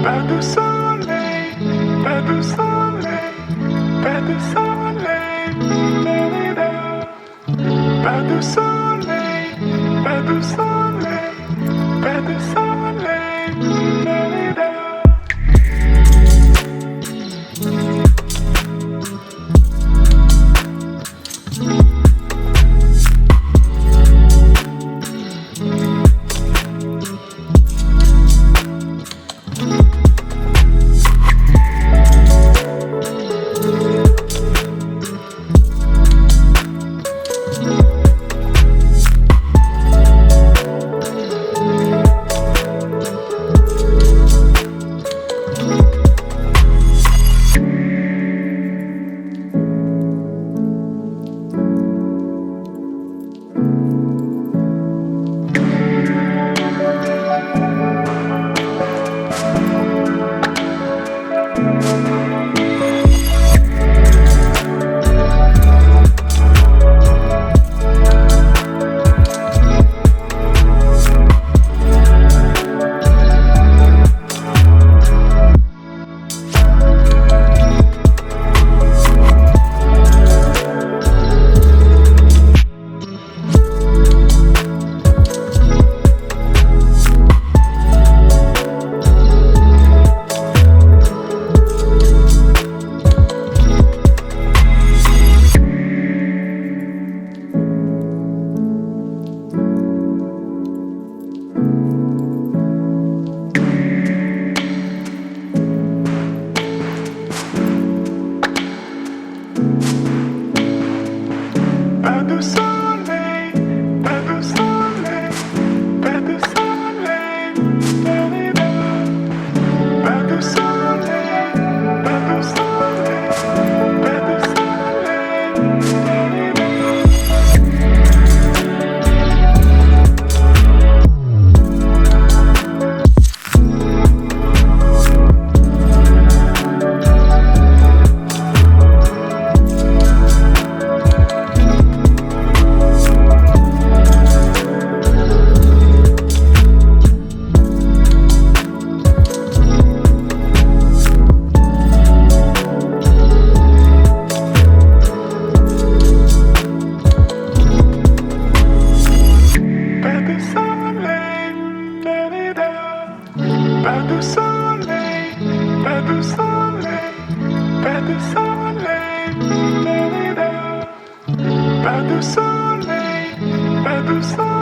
Pas de soleil, pas de soleil, pas de soleil, da-da-da. Pas de soleil, pas de soleil, pas de soleil, da-da-da. Pas de soleil, pas de soleil, pas de soleil, da-da-da. Pas de soleil, pas de soleil, pas de soleil, pas de soleil, pas de soleil, pas de soleil, da-da-da. Pas de soleil, pas de soleil.